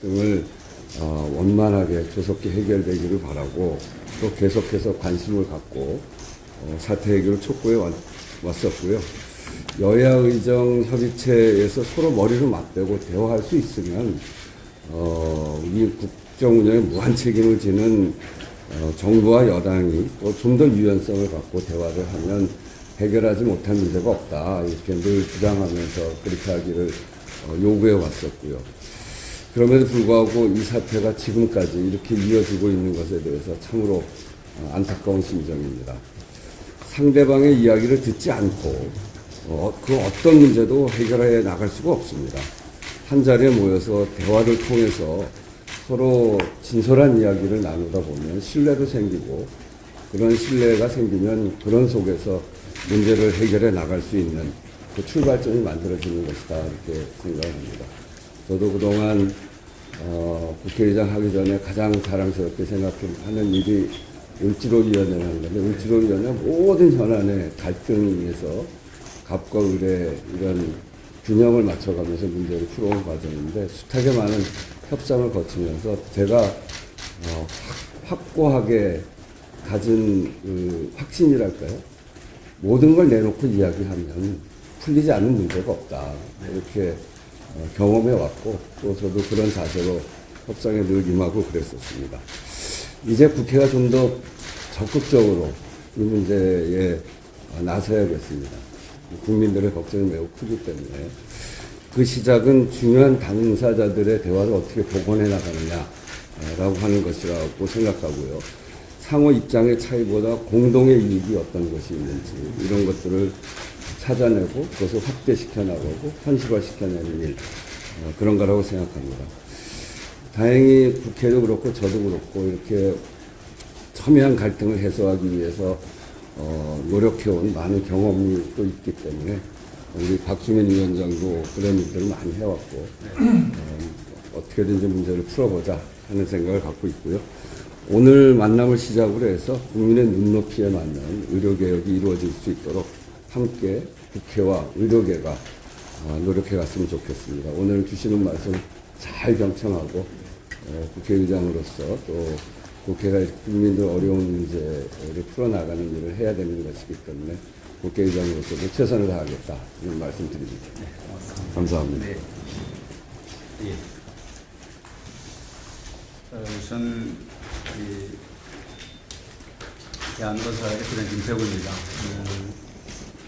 등을 원만하게 조속히 해결되기를 바라고 또 계속해서 관심을 갖고 사태 해결을 촉구해 왔었고요. 여야 의정 협의체에서 서로 머리를 맞대고 대화할 수 있으면 우리 국정 운영에 무한 책임을 지는 정부와 여당이 또 좀 더 유연성을 갖고 대화를 하면 해결하지 못할 문제가 없다, 이렇게 늘 주장하면서 그렇게 하기를 요구해 왔었고요. 그럼에도 불구하고 이 사태가 지금까지 이렇게 이어지고 있는 것에 대해서 참으로 안타까운 심정입니다. 상대방의 이야기를 듣지 않고 그 어떤 문제도 해결해 나갈 수가 없습니다. 한 자리에 모여서 대화를 통해서 서로 진솔한 이야기를 나누다 보면 신뢰도 생기고, 그런 신뢰가 생기면 그런 속에서 문제를 해결해 나갈 수 있는 그 출발점이 만들어지는 것이다, 이렇게 생각합니다. 저도 그동안 국회의장 하기 전에 가장 자랑스럽게 생각하는 일이 을지로위원회라는 건데, 을지로위원회 모든 현안의 갈등에서 갑과 을의 이런 균형을 맞춰가면서 문제를 풀어온 과정인데, 숱하게 많은 협상을 거치면서 제가 확고하게 가진 그 확신이랄까요? 모든 걸 내놓고 이야기하면 풀리지 않는 문제가 없다, 이렇게 경험해 왔고, 또 저도 그런 자세로 협상에 늘 임하고 그랬었습니다. 이제 국회가 좀 더 적극적으로 이 문제에 나서야겠습니다. 국민들의 걱정이 매우 크기 때문에 그 시작은 중요한 당사자들의 대화를 어떻게 복원해 나가느냐라고 하는 것이라고 생각하고요. 상호 입장의 차이보다 공동의 이익이 어떤 것이 있는지 이런 것들을 찾아내고 그것을 확대시켜 나가고 현실화시켜내는 일, 그런 거라고 생각합니다. 다행히 국회도 그렇고 저도 그렇고 이렇게 첨예한 갈등을 해소하기 위해서 노력해온 많은 경험이 또 있기 때문에 우리 박주민 위원장도 그런 일들을 많이 해왔고 어떻게든지 문제를 풀어보자 하는 생각을 갖고 있고요. 오늘 만남을 시작으로 해서 국민의 눈높이에 맞는 의료개혁이 이루어질 수 있도록 함께 국회와 의료계가 노력해 갔으면 좋겠습니다. 오늘 주시는 말씀 잘 경청하고 국회의장으로서 또 국회가 국민들 어려운 문제를 풀어나가는 일을 해야 되는 것이기 때문에 국회의장으로서도 최선을 다하겠다, 이런 말씀드립니다. 네, 감사합니다. 네. 예. 우선 대한거사 FDN 김태구입니다.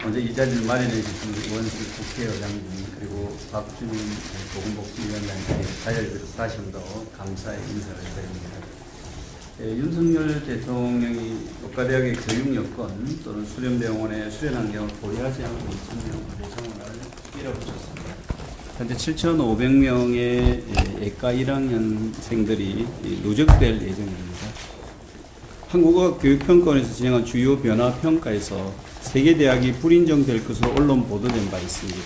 먼저 이 자리를 마련해 주신 원수 국회의장님, 그리고 박주민 보건복지위원장님께 자리를 빌어서 다시 한번 더 감사의 인사를 드립니다. 윤석열 대통령이 의과대학의 교육 여건 또는 수련병원의 수련 환경을 고려하지 않고 2,000명 배정을 밀어붙였습니다. 현재 7,500명의 예과 1학년생들이 누적될 예정입니다. 한국어교육평가원에서 진행한 주요 변화 평가에서 세계 대학이 불인정될 것으로 언론 보도된 바 있습니다.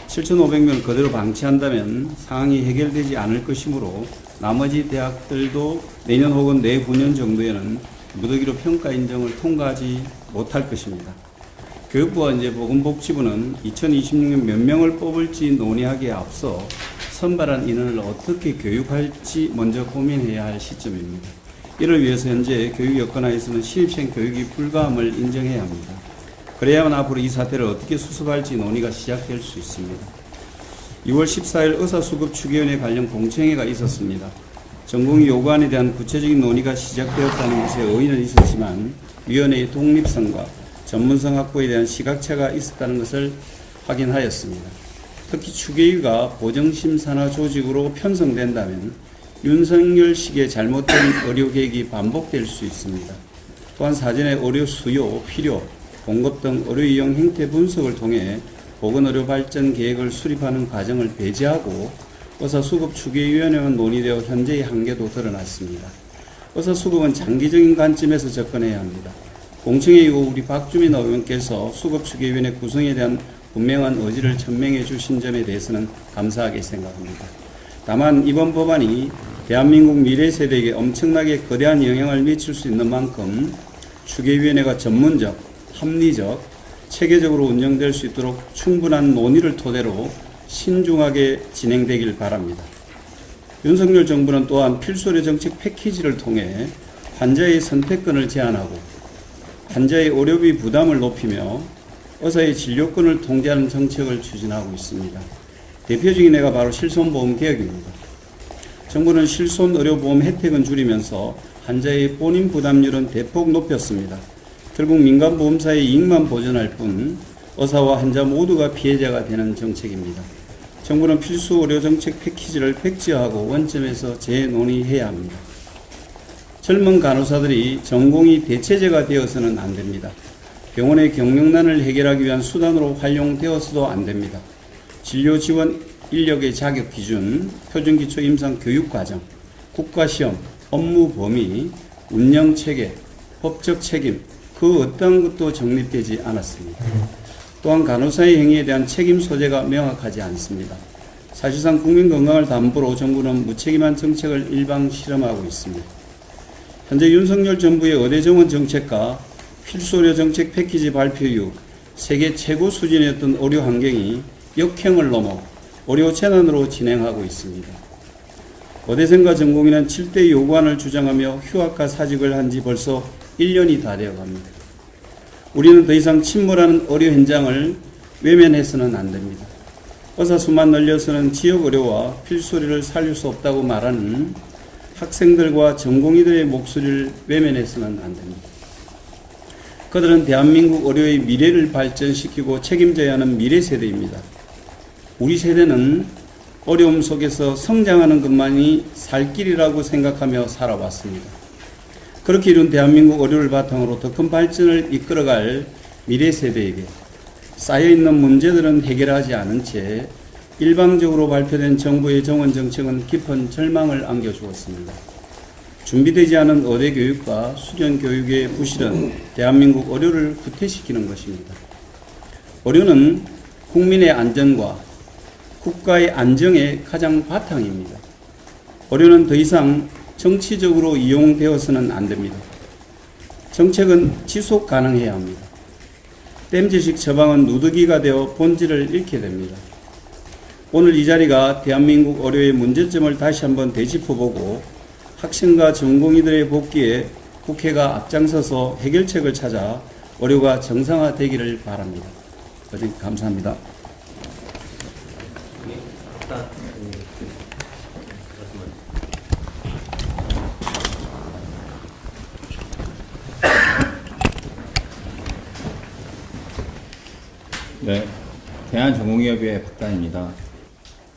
7,500명을 그대로 방치한다면 상황이 해결되지 않을 것이므로 나머지 대학들도 내년 혹은 내후년 정도에는 무더기로 평가 인정을 통과하지 못할 것입니다. 교육부와 보건복지부는 2026년 몇 명을 뽑을지 논의하기에 앞서 선발한 인원을 어떻게 교육할지 먼저 고민해야 할 시점입니다. 이를 위해서 현재 교육 여건하에서는 신입생 교육이 불가함을 인정해야 합니다. 그래야만 앞으로 이 사태를 어떻게 수습할지 논의가 시작될 수 있습니다. 2월 14일 의사수급추계위원회 관련 공청회가 있었습니다. 전공의 요구안에 대한 구체적인 논의가 시작되었다는 것에 의의는 있었지만 위원회의 독립성과 전문성 확보에 대한 시각차가 있었다는 것을 확인하였습니다. 특히 추계위가 보정심사나 조직으로 편성된다면 윤석열식의 잘못된 의료계획이 반복될 수 있습니다. 또한 사전에 의료 수요, 필요, 공급 등 의료 이용 행태 분석을 통해 보건의료 발전 계획을 수립하는 과정을 배제하고 의사수급 추계위원회만 논의되어 현재의 한계도 드러났습니다. 의사수급은 장기적인 관점에서 접근해야 합니다. 공청회 이후 우리 박주민 의원께서 수급추계위원회 구성에 대한 분명한 의지를 천명해 주신 점에 대해서는 감사하게 생각합니다. 다만 이번 법안이 대한민국 미래 세대에게 엄청나게 거대한 영향을 미칠 수 있는 만큼 추계위원회가 전문적, 합리적, 체계적으로 운영될 수 있도록 충분한 논의를 토대로 신중하게 진행되길 바랍니다. 윤석열 정부는 또한 필수의료 정책 패키지를 통해 환자의 선택권을 제한하고 환자의 의료비 부담을 높이며 의사의 진료권을 통제하는 정책을 추진하고 있습니다. 대표적인 예가 바로 실손보험 개혁입니다. 정부는 실손의료보험 혜택은 줄이면서 환자의 본인 부담률은 대폭 높였습니다. 결국 민간보험사의 이익만 보전할 뿐 의사와 환자 모두가 피해자가 되는 정책입니다. 정부는 필수 의료 정책 패키지를 백지화하고 원점에서 재논의해야 합니다. 젊은 간호사들이 전공이 대체제가 되어서는 안 됩니다. 병원의 경영난을 해결하기 위한 수단으로 활용되어서도 안 됩니다. 진료 지원 인력의 자격 기준, 표준기초 임상 교육 과정, 국가시험, 업무 범위, 운영 체계, 법적 책임, 그 어떤 것도 정립되지 않았습니다. 또한 간호사의 행위에 대한 책임 소재가 명확하지 않습니다. 사실상 국민 건강을 담보로 정부는 무책임한 정책을 일방 실험하고 있습니다. 현재 윤석열 정부의 의대 정원 정책과 필수의료 정책 패키지 발표 이후 세계 최고 수준이었던 의료 환경이 역행을 넘어 의료 재난으로 진행하고 있습니다. 의대생과 전공의는 7대 요구안을 주장하며 휴학과 사직을 한 지 벌써 1년이 다 되어 갑니다. 우리는 더 이상 침몰하는 의료 현장을 외면해서는 안 됩니다. 의사 수만 늘려서는 지역 의료와 필수 의료를 살릴 수 없다고 말하는 학생들과 전공의들의 목소리를 외면해서는 안 됩니다. 그들은 대한민국 의료의 미래를 발전시키고 책임져야 하는 미래 세대입니다. 우리 세대는 어려움 속에서 성장하는 것만이 살 길이라고 생각하며 살아왔습니다. 그렇게 이룬 대한민국 의료를 바탕으로 더 큰 발전을 이끌어갈 미래 세대에게 쌓여있는 문제들은 해결하지 않은 채 일방적으로 발표된 정부의 정원 정책은 깊은 절망을 안겨주었습니다. 준비되지 않은 의대 교육과 수련 교육의 부실은 대한민국 의료를 후퇴시키는 것입니다. 의료는 국민의 안전과 국가의 안정의 가장 바탕입니다. 의료는 더 이상 정치적으로 이용되어서는 안 됩니다. 정책은 지속 가능해야 합니다. 땜질식 처방은 누더기가 되어 본질을 잃게 됩니다. 오늘 이 자리가 대한민국 의료의 문제점을 다시 한번 되짚어보고 학생과 전공의들의 복귀에 국회가 앞장서서 해결책을 찾아 의료가 정상화되기를 바랍니다. 어제 감사합니다. 네, 대한전공의협의회 박단입니다.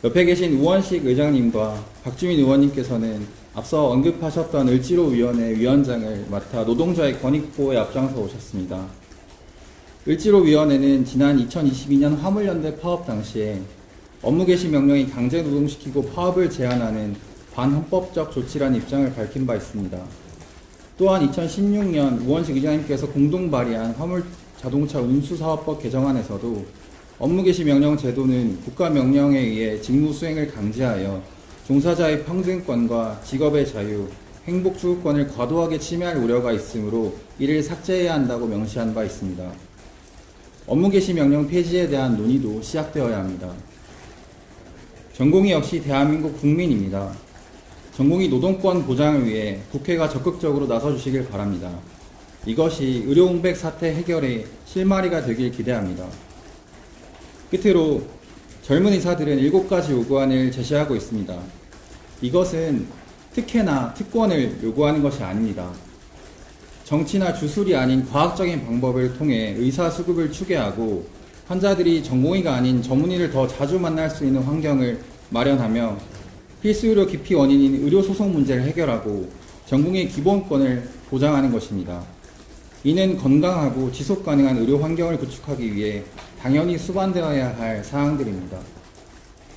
옆에 계신 우원식 의장님과 박주민 의원님께서는 앞서 언급하셨던 을지로위원회 위원장을 맡아 노동자의 권익보호에 앞장서 오셨습니다. 을지로위원회는 지난 2022년 화물연대 파업 당시에 업무 개시 명령이 강제 노동시키고 파업을 제한하는 반헌법적 조치라는 입장을 밝힌 바 있습니다. 또한 2016년 우원식 의장님께서 공동 발의한 화물자동차 운수사업법 개정안에서도 업무 개시 명령 제도는 국가 명령에 의해 직무 수행을 강제하여 종사자의 평등권과 직업의 자유, 행복 추구권을 과도하게 침해할 우려가 있으므로 이를 삭제해야 한다고 명시한 바 있습니다. 업무 개시 명령 폐지에 대한 논의도 시작되어야 합니다. 전공의 역시 대한민국 국민입니다. 전공의 노동권 보장을 위해 국회가 적극적으로 나서주시길 바랍니다. 이것이 의료공백 사태 해결의 실마리가 되길 기대합니다. 끝으로 젊은 의사들은 7가지 요구안을 제시하고 있습니다. 이것은 특혜나 특권을 요구하는 것이 아닙니다. 정치나 주술이 아닌 과학적인 방법을 통해 의사 수급을 추계하고 환자들이 전공의가 아닌 전문의를 더 자주 만날 수 있는 환경을 마련하며 필수의료 기피 원인인 의료소송 문제를 해결하고 전공의 기본권을 보장하는 것입니다. 이는 건강하고 지속가능한 의료 환경을 구축하기 위해 당연히 수반되어야 할 사항들입니다.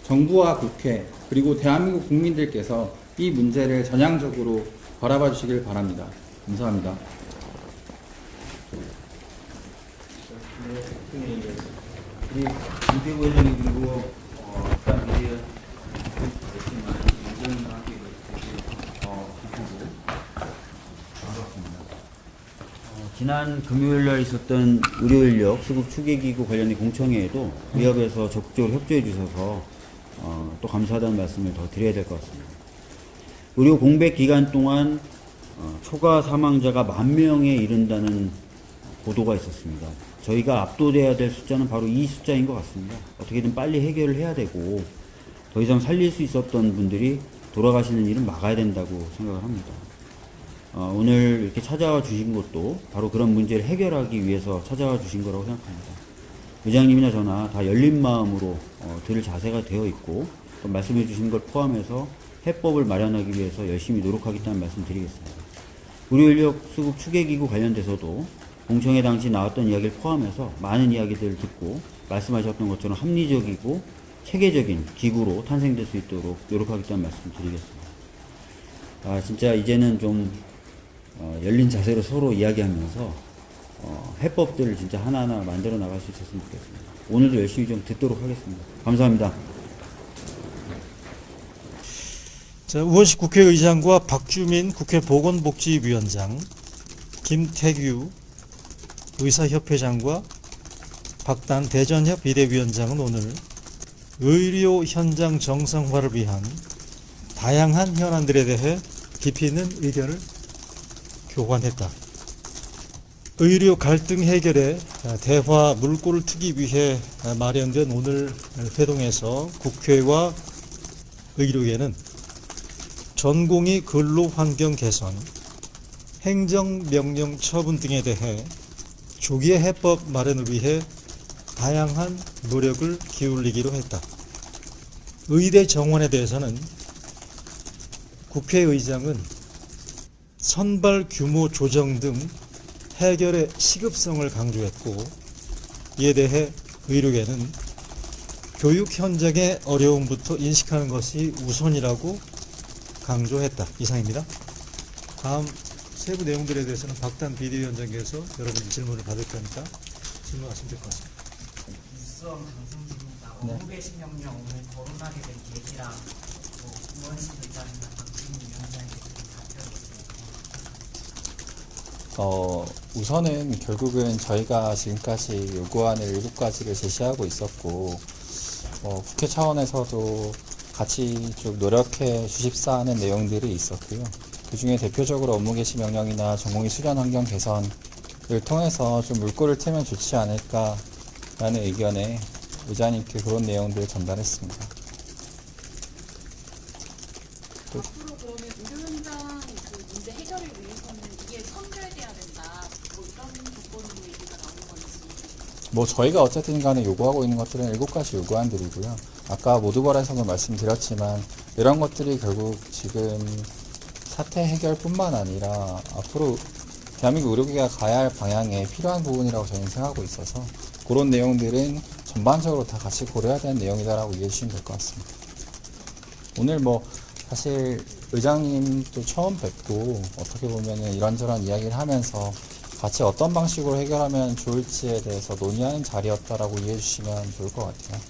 정부와 국회 그리고 대한민국 국민들께서 이 문제를 전향적으로 바라봐 주시길 바랍니다. 감사합니다. 우리 김태구 의원님 그리고 미디어 지난 금요일날 있었던 의료인력 수급 추계기구 관련된 공청회에도 의협에서 적극적으로 협조해 주셔서 또 감사하다는 말씀을 더 드려야 될 것 같습니다. 의료 공백 기간 동안 초과 사망자가 10,000명에 이른다는 보도가 있었습니다. 저희가 압도돼야 될 숫자는 바로 이 숫자인 것 같습니다. 어떻게든 빨리 해결을 해야 되고 더 이상 살릴 수 있었던 분들이 돌아가시는 일은 막아야 된다고 생각을 합니다. 오늘 이렇게 찾아와 주신 것도 바로 그런 문제를 해결하기 위해서 찾아와 주신 거라고 생각합니다. 의장님이나 저나 다 열린 마음으로 들을 자세가 되어 있고 또 말씀해 주신 걸 포함해서 해법을 마련하기 위해서 열심히 노력하겠다는 말씀 드리겠습니다. 의료인력 수급 추계기구 관련돼서도 공청회 당시 나왔던 이야기를 포함해서 많은 이야기들을 듣고 말씀하셨던 것처럼 합리적이고 체계적인 기구로 탄생될 수 있도록 노력하겠다는 말씀 드리겠습니다. 진짜 이제는 좀 열린 자세로 서로 이야기하면서 해법들을 진짜 하나하나 만들어 나갈 수 있었으면 좋겠습니다. 오늘도 열심히 좀 듣도록 하겠습니다. 감사합니다. 자, 우원식 국회의장과 박주민 국회 보건복지위원장, 김태규 의사협회장과 박단 대전협 비대위원장은 오늘 의료 현장 정상화를 위한 다양한 현안들에 대해 깊이 있는 의견을 교환했다. 의료 갈등 해결에 대화 물꼬를 트기 위해 마련된 오늘 회동에서 국회와 의료계는 전공의 근로 환경 개선, 행정명령 처분 등에 대해 조기의 해법 마련을 위해 다양한 노력을 기울이기로 했다. 의대 정원에 대해서는 국회의장은 선발 규모 조정 등 해결의 시급성을 강조했고, 이에 대해 의료계는 교육 현장의 어려움부터 인식하는 것이 우선이라고 강조했다. 이상입니다. 다음 세부 내용들에 대해서는 박단 비대위원장께서 여러분 질문을 받을 거니까 질문하시면 될 것 같습니다. 뉴스원 방송 중입니다. 업무 개시 명령 오늘 거론하게 된 계기랑 우원식 의장이나 박주민 위원장에게 답변 주세요. 우선은 결국은 저희가 지금까지 요구안을 7가지를 제시하고 있었고, 국회 차원에서도 같이 쭉 노력해 주십사 하는 내용들이 있었고요. 그 중에 대표적으로 업무 개시 명령이나 전공의 수련 환경 개선을 통해서 좀 물꼬를 트면 좋지 않을까라는 의견에 의장님께 그런 내용들을 전달했습니다. 앞으로 그러면 의료 현장 그 문제 해결을 위해서는 이게 선결돼야 된다. 뭐 이런 조건으로 얘기가 나오는 건지. 저희가 어쨌든 간에 요구하고 있는 것들은 7가지 요구안들이고요. 아까 모두벌에서도 말씀드렸지만 이런 것들이 결국 지금 사태 해결뿐만 아니라 앞으로 대한민국 의료계가 가야 할 방향에 필요한 부분이라고 저희는 생각하고 있어서 그런 내용들은 전반적으로 다 같이 고려해야 되는 내용이다라고 이해해 주시면 될 것 같습니다. 오늘 사실 의장님도 처음 뵙고 어떻게 보면은 이런저런 이야기를 하면서 같이 어떤 방식으로 해결하면 좋을지에 대해서 논의하는 자리였다라고 이해해 주시면 좋을 것 같아요.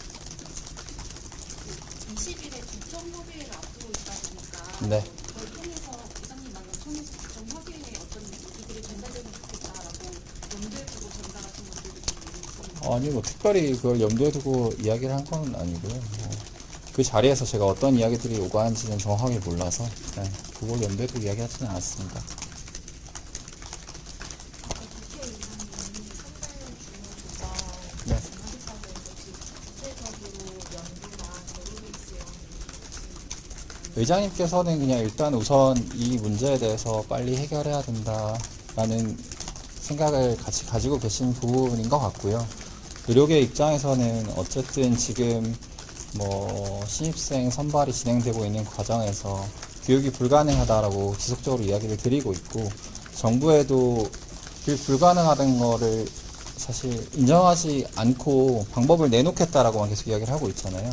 20일에 국정협의회를 앞두고 있다 보니까 네. 그걸 통해서 의장님 만남 통해서 국정협의회에 어떤 얘기들이 전달되면 좋겠다라고 염두에 두고 전달하신 것들이 좀 있습니다. 아니 특별히 그걸 염두에 두고 이야기를 한 건 아니고요. 그 자리에서 제가 어떤 이야기들이 오가는지는 정확하게 몰라서 그걸 염두에 두고 이야기하지는 않았습니다. 네. 의장님께서는 그냥 일단 우선 이 문제에 대해서 빨리 해결해야 된다라는 생각을 같이 가지고 계신 부분인 것 같고요. 의료계 입장에서는 어쨌든 지금 신입생 선발이 진행되고 있는 과정에서 교육이 불가능하다라고 지속적으로 이야기를 드리고 있고, 정부에도 교육 불가능하다는 거를 사실 인정하지 않고 방법을 내놓겠다라고만 계속 이야기를 하고 있잖아요.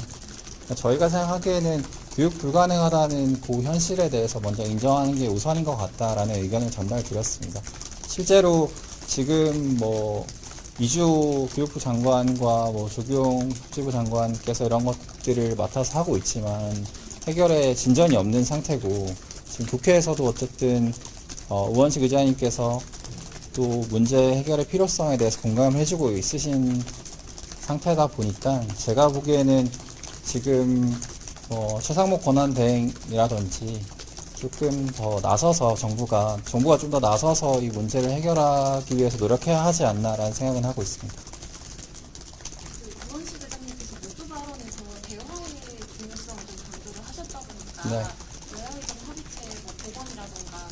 그러니까 저희가 생각하기에는 교육 불가능하다는 그 현실에 대해서 먼저 인정하는 게 우선인 것 같다라는 의견을 전달드렸습니다. 실제로 지금 이주 교육부 장관과 조규용 복지부 장관께서 이런 것들을 맡아서 하고 있지만 해결에 진전이 없는 상태고, 지금 국회에서도 어쨌든 우원식 의장님께서 또 문제 해결의 필요성에 대해서 공감을 해주고 있으신 상태다 보니까 제가 보기에는 지금 최상목 권한대행이라든지 조금 더 나서서 정부가 좀 더 나서서 이 문제를 해결하기 위해서 노력해야 하지 않나라는 생각은 하고 있습니다. 그 우원식 회장님께서 모두 발언에서 대화의 중요성을 좀 강조를 하셨다 보니까 네. 여야의정 협의체 뭐 복원이라던가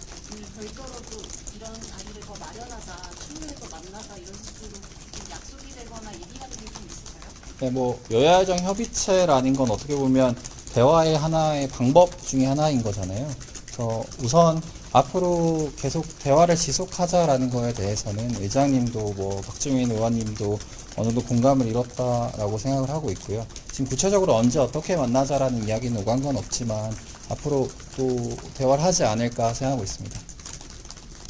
별도로도 이런 자리를 더 마련하자, 충분해서 만나자 이런 식으로 좀 약속이 되거나 얘기가 된 게 좀 있을까요? 네, 뭐 여야정 협의체라는 건 어떻게 보면 대화의 하나의 방법 중에 하나인 거잖아요. 그래서 우선 앞으로 계속 대화를 지속하자라는 거에 대해서는 의장님도 뭐 박주민 의원님도 어느 정도 공감을 이뤘다라고 생각을 하고 있고요. 지금 구체적으로 언제 어떻게 만나자라는 이야기는 오간 건 없지만 앞으로 또 대화를 하지 않을까 생각하고 있습니다.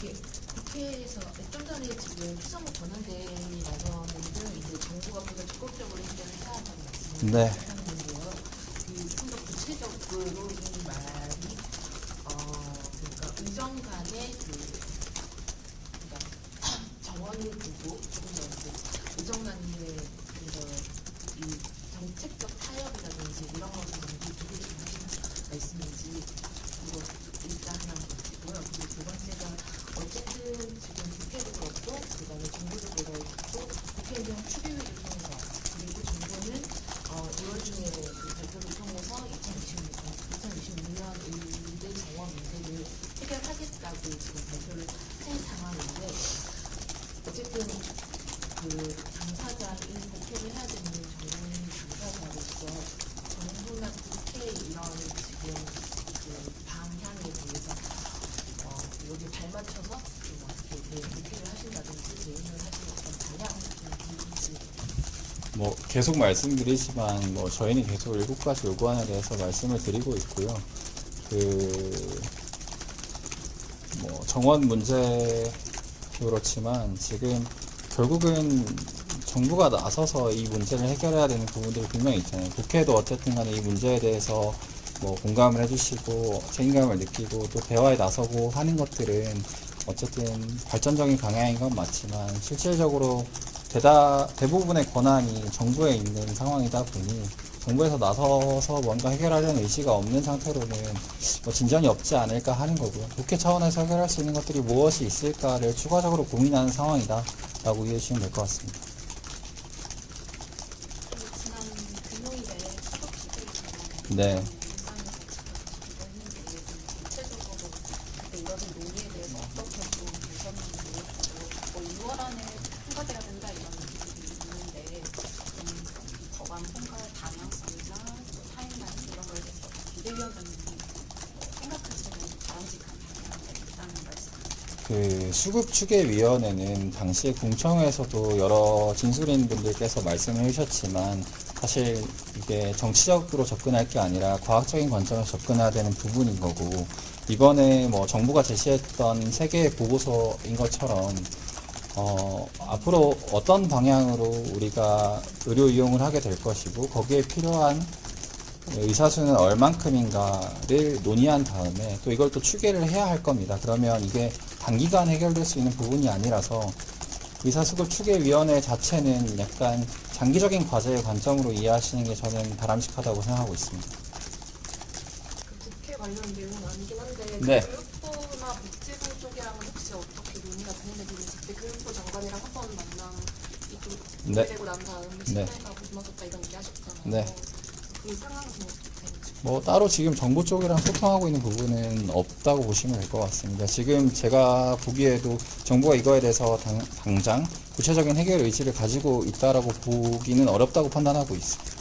예, 국회에서 좀 전에 지금 추상호 권한대행이 나서는데 이제 정부가 좀 더 적극적으로 해결을 해야 한다는 말씀을 네. 하는데요. 좀 더 구체적으로 이 말이 그러니까 의정 간의 그러니까 정원을 두고 조금 더 이제 의정 간의 그래서 이 정책적 타협이라든지 이런 것을 좀 두고 하시는 말씀인지 그거 일단 하나 보시고요. 그리고 두 번째가 어쨌든 지금 국회도 그렇고 그다음에 정부도 그렇고 국회의원 추계위를 통해서 그리고 정부는 2월 중에 그 발표를 통해서 2026년 의대 정원 문제를 해결하겠다고 지금 발표를 한 상황인데 어쨌든 그 당사자인 국회를 해야 되는 정부는 당사자로서 정부나 국회의원 지금 그 방향에 대해서 여기 발맞춰서 좀 어떻게 국회를 하신다든지 대응을 하시는 어떤 방향을 좀 보이지. 뭐 계속 말씀드리지만 뭐 저희는 계속 7가지 요구안에 대해서 말씀을 드리고 있고요. 뭐 정원 문제 그렇지만 지금 결국은 정부가 나서서 이 문제를 해결해야 되는 부분들이 분명히 있잖아요. 국회도 어쨌든 간에 이 문제에 대해서 뭐 공감을 해주시고 책임감을 느끼고 또 대화에 나서고 하는 것들은 어쨌든 발전적인 방향인 건 맞지만 실질적으로 대부분의 권한이 정부에 있는 상황이다 보니 정부에서 나서서 뭔가 해결하려는 의지가 없는 상태로는 뭐 진전이 없지 않을까 하는 거고요. 국회 차원에서 해결할 수 있는 것들이 무엇이 있을까를 추가적으로 고민하는 상황이다 라고 이해해 주시면 될 것 같습니다. 지난 금요일에 수석 시대에서 네. 구체적으로 그때 이뤄진 논의에 대해서 어떻게 좀 개선하는지 뭐 6월 안에 통과돼야 된다 이런 얘기들이 있는데 법안 통과 방향성이나 타임라인 이런 거에 대해서 비대위원장님이 생각하시는 바람직한 방향이 있다는 말씀. 그 수급추계위원회는 당시에 공청회에서도 여러 진술인 분들께서 말씀을 해주셨지만 사실 이게 정치적으로 접근할 게 아니라 과학적인 관점에서 접근해야 되는 부분인 거고 이번에 뭐 정부가 제시했던 3개의 보고서인 것처럼 앞으로 어떤 방향으로 우리가 의료 이용을 하게 될 것이고 거기에 필요한 의사수는 얼만큼인가를 논의한 다음에 또 이걸 또 추계를 해야 할 겁니다. 그러면 이게 단기간 해결될 수 있는 부분이 아니라서 의사수급 추계위원회 자체는 약간 장기적인 과제의 관점으로 이해하시는 게 저는 바람직하다고 생각하고 있습니다. 그 국회 관련 내용은 아니긴 한데 네. 교육부나 복지부 쪽이랑은 혹시 어떻게 논의가 진행되는지 그때 교육부 장관이랑 한 번 만나 이쪽 네. 되고 난 다음에 네. 신뢰가 무너졌다 이런 얘기 하셨잖아요. 네. 그 상황은 어떻게 되는지. 뭐 따로 지금 정부 쪽이랑 소통하고 있는 부분은 없다고 보시면 될 것 같습니다. 지금 제가 보기에도 정부가 이거에 대해서 당장 구체적인 해결 의지를 가지고 있다라고 보기는 어렵다고 판단하고 있습니다.